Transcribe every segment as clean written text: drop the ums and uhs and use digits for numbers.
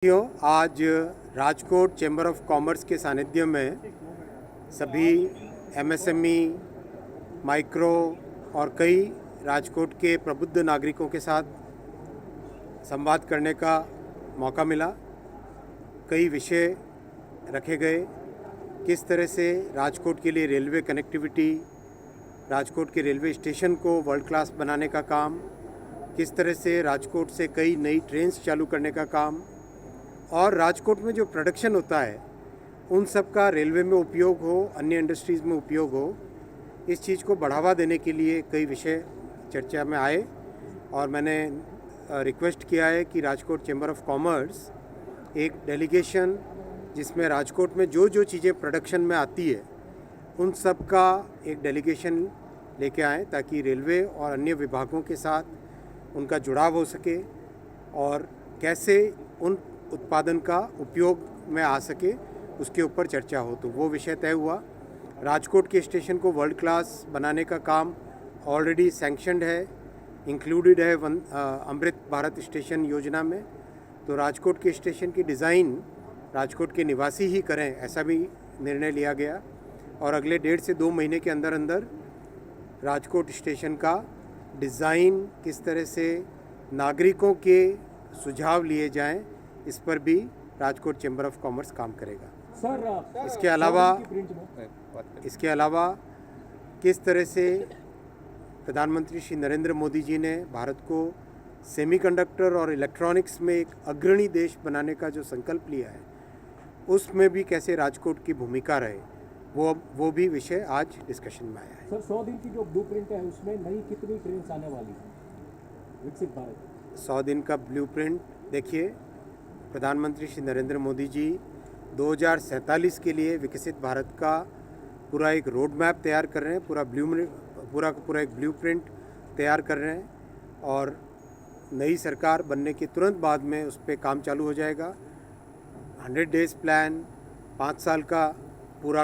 आज Rajkot chamber of commerce के सानिध्य में सभी एमएसएमई, माइक्रो और कई राजकोट के प्रबुद्ध नागरिकों के साथ संवाद करने का मौका मिला। कई विषय रखे गए, किस तरह से राजकोट के लिए रेलवे कनेक्टिविटी, राजकोट के रेलवे स्टेशन को वर्ल्ड क्लास बनाने का काम, किस तरह से राजकोट से कई नई ट्रेन्स चालू करने का काम और राजकोट में जो प्रोडक्शन होता है उन सब का रेलवे में उपयोग हो, अन्य इंडस्ट्रीज़ में उपयोग हो, इस चीज़ को बढ़ावा देने के लिए कई विषय चर्चा में आए। और मैंने रिक्वेस्ट किया है कि राजकोट चैम्बर ऑफ कॉमर्स एक डेलीगेशन जिसमें राजकोट में जो जो चीज़ें प्रोडक्शन में आती है उन सब का एक डेलीगेशन लेके आएँ, ताकि रेलवे और अन्य विभागों के साथ उनका जुड़ाव हो सके और कैसे उन उत्पादन का उपयोग में आ सके उसके ऊपर चर्चा हो। तो वो विषय तय हुआ। राजकोट के स्टेशन को वर्ल्ड क्लास बनाने का काम ऑलरेडी सैंक्शनड है, इंक्लूडेड है अमृत भारत स्टेशन योजना में। तो राजकोट के स्टेशन की डिज़ाइन राजकोट के निवासी ही करें, ऐसा भी निर्णय लिया गया। और अगले 1.5 से 2 महीने के अंदर अंदर राजकोट स्टेशन का डिज़ाइन किस तरह से नागरिकों के सुझाव लिए जाएं, इस पर भी राजकोट चैम्बर ऑफ कॉमर्स काम करेगा। सर, इसके अलावा किस तरह से प्रधानमंत्री श्री नरेंद्र मोदी जी ने भारत को सेमीकंडक्टर और इलेक्ट्रॉनिक्स में एक अग्रणी देश बनाने का जो संकल्प लिया है, उसमें भी कैसे राजकोट की भूमिका रहे, वो भी विषय आज डिस्कशन में आया है। सर, 100 दिन की जो ब्लूप्रिंट है उसमें नई कितनी ट्रेन आने वाली है विकसित भारत? 100 दिन का ब्लूप्रिंट देखिए, प्रधानमंत्री श्री नरेंद्र मोदी जी 2047 के लिए विकसित भारत का पूरा एक रोड मैप तैयार कर रहे हैं, पूरा एक ब्लूप्रिंट तैयार कर रहे हैं। और नई सरकार बनने के तुरंत बाद में उस पर काम चालू हो जाएगा। 100 डेज़ प्लान, 5 साल का पूरा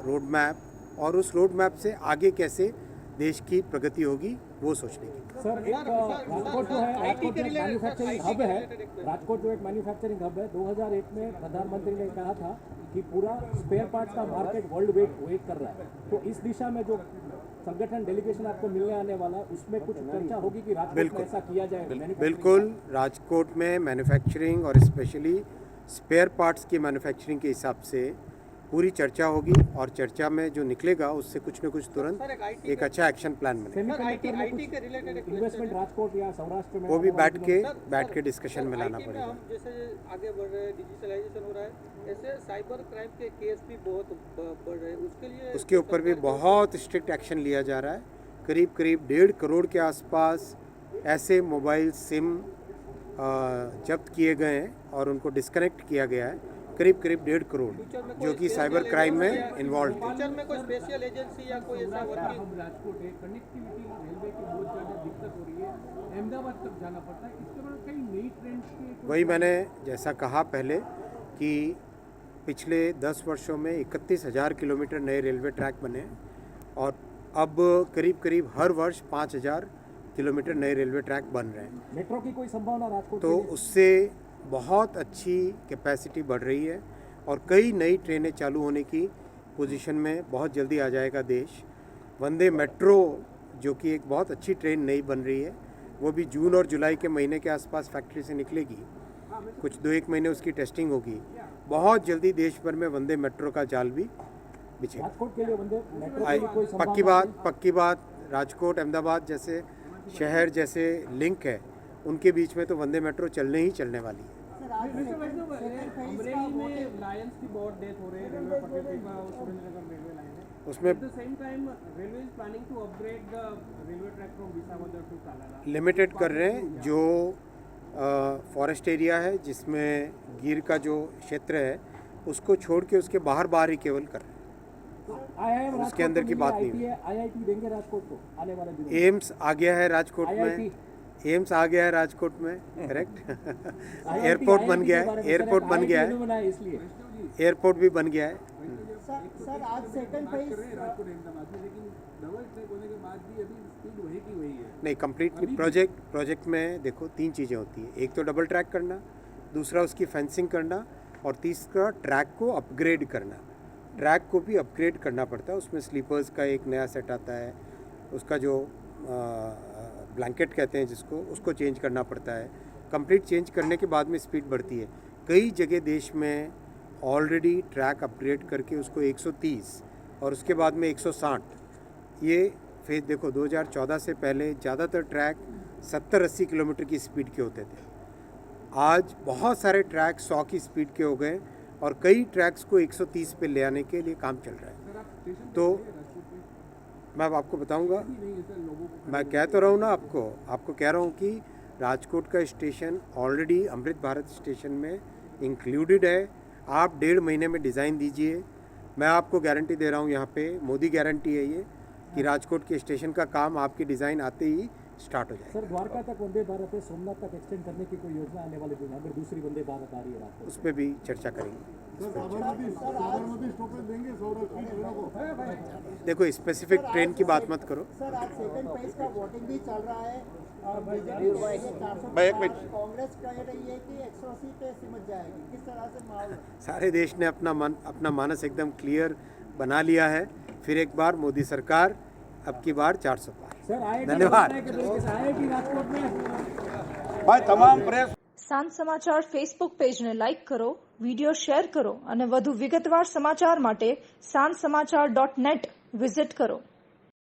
रोड मैप, और उस रोड मैप से आगे कैसे देश की प्रगति होगी वो सोचने की। सर, राजकोट जो है, राजकोट जो मैन्युफैक्चरिंग हब है, राजकोट जो एक मैन्युफैक्चरिंग हब है, 2001 में प्रधानमंत्री ने कहा था कि पूरा स्पेयर पार्ट्स का मार्केट वर्ल्ड वेट कर रहा है। तो इस दिशा में जो संगठन डेलीगेशन आपको मिलने आने वाला, उसमें कुछ चर्चा होगी कि राजकोट में ऐसा किया जाए? बिल्कुल, राजकोट में मैन्युफैक्चरिंग और स्पेशली स्पेयर पार्ट्स की मैन्युफैक्चरिंग के हिसाब से पूरी चर्चा होगी, और चर्चा में जो निकलेगा उससे कुछ न कुछ तुरंत एक अच्छा एक्शन प्लान बनेगा। इन्वेस्टमेंट राजकोट या सौराष्ट्र में वो भी बैठ के डिस्कशन में लाना पड़ेगा। जैसे आगे बढ़ रहे हैं, डिजिटलाइजेशन हो रहा है, ऐसे साइबर क्राइम के केस भी बहुत बढ़ रहे हैं, उसके ऊपर भी बहुत स्ट्रिक्ट एक्शन लिया जा रहा है। करीब 1.5 करोड़ के आसपास ऐसे मोबाइल सिम जब्त किए गए हैं और उनको डिस्कनेक्ट किया गया है, करीब 1.5 करोड़, जो कि साइबर क्राइम में इन्वॉल्व है। फ्यूचर में कोई स्पेशल एजेंसी या कोई ऐसा वर्किंग? राजकोट है, कनेक्टिविटी रेलवे की बहुत ज़्यादा दिक्कत हो रही है, अहमदाबाद तक जाना पड़ता है, इसके बाद कई नई ट्रेन के। वही मैंने जैसा कहा पहले कि पिछले 10 वर्षों में 31,000 किलोमीटर नए रेलवे ट्रैक बने हैं, और अब करीब हर वर्ष 5,000 किलोमीटर नए रेलवे ट्रैक बन रहे हैं। मेट्रो की कोई संभावना राजकोट? तो उससे बहुत अच्छी कैपेसिटी बढ़ रही है और कई नई ट्रेनें चालू होने की पोजीशन में बहुत जल्दी आ जाएगा देश। वंदे मेट्रो, जो कि एक बहुत अच्छी ट्रेन नई बन रही है, वो भी जून और जुलाई के महीने के आसपास फैक्ट्री से निकलेगी। कुछ 2-1 महीने उसकी टेस्टिंग होगी। बहुत जल्दी देश भर में वंदे मेट्रो का जाल भी बिछेगा। राजकोट के लिए वंदे मेट्रो की कोई पक्की बात, राजकोट अहमदाबाद जैसे शहर जैसे लिंक है, उनके बीच में तो वंदे मेट्रो चलने वाली है। अमरेली में लायंस की बहुत डेथ हो रही है, रेलवे पटरी का सुरेंद्रनगर रेलवे लाइन है। उसमें at the same time railway is planning to upgrade the railway track from Visavadar to Talala. Limited कर रहे हैं। जो फॉरेस्ट एरिया है, जिसमें गिर का जो क्षेत्र है, उसको छोड़ के उसके बाहर ही केवल कर रहे हैं, उसके अंदर की बात नहीं है। IIT देंगे राजकोट को आने वाले दिनों में? एम्स आ गया है राजकोट में, एम्स आ गया है राजकोट में, करेक्ट। एयरपोर्ट बन गया है, एयरपोर्ट भी बन गया है। सर, आज सेकंड फेज राजकोट अहमदाबाद में, लेकिन डबल ट्रैक होने के बाद भी अभी स्पीड वही की वही है। नहीं, कम्प्लीटली प्रोजेक्ट में देखो 3 चीज़ें होती हैं। एक तो डबल ट्रैक करना, दूसरा उसकी फेंसिंग करना और तीसरा ट्रैक को अपग्रेड करना। ट्रैक को भी अपग्रेड करना पड़ता है, उसमें स्लीपर्स का एक नया सेट आता है, उसका जो ब्लैंकेट कहते हैं जिसको, उसको चेंज करना पड़ता है। कंप्लीट चेंज करने के बाद में स्पीड बढ़ती है। कई जगह देश में ऑलरेडी ट्रैक अपग्रेड करके उसको 130 और उसके बाद में 160, ये फेज देखो 2014 से पहले ज़्यादातर ट्रैक 70-80 किलोमीटर की स्पीड के होते थे। आज बहुत सारे ट्रैक 100 की स्पीड के हो गए और कई ट्रैक्स को 130 पे ले आने के लिए काम चल रहा है। तो मैं अब आपको बताऊंगा, मैं कह तो रहा हूँ ना, आपको कह रहा हूँ कि राजकोट का station already Amrit Bharat station में इंक्लूडेड है। आप 1.5 महीने में डिज़ाइन दीजिए, मैं आपको गारंटी दे रहा हूँ, यहाँ पे मोदी गारंटी है ये कि राजकोट के स्टेशन का काम आपकी डिज़ाइन आते ही स्टार्ट हो जाएगा। सर द्वारका तक वंदे भारत है, सोमनाथ तक एक्सटेंड करने की कोई योजना आने वाले दिन अगर दूसरी वंदे भारत आ रही है रात उस पर भी चर्चा करेंगे। देखो स्पेसिफिक ट्रेन की बात मत करो। सर आज सेकंड फेज का वोटिंग भी चल रहा है और बीजेपी कांग्रेस कह रही है कि 180 पे सिमट जाएगी, किस तरह से माहौल है? सारे देश ने अपना मानस एकदम क्लियर बना लिया है। फिर एक बार मोदी सरकार, अब की बार 400 पार। धन्यवाद। સાંજ સમાચાર ફેસબુક પેજને લાઇક કરો, વિડીયો શેર કરો અને વધુ વિગતવાર સમાચાર માટે sanssamachar.net વિઝિટ કરો।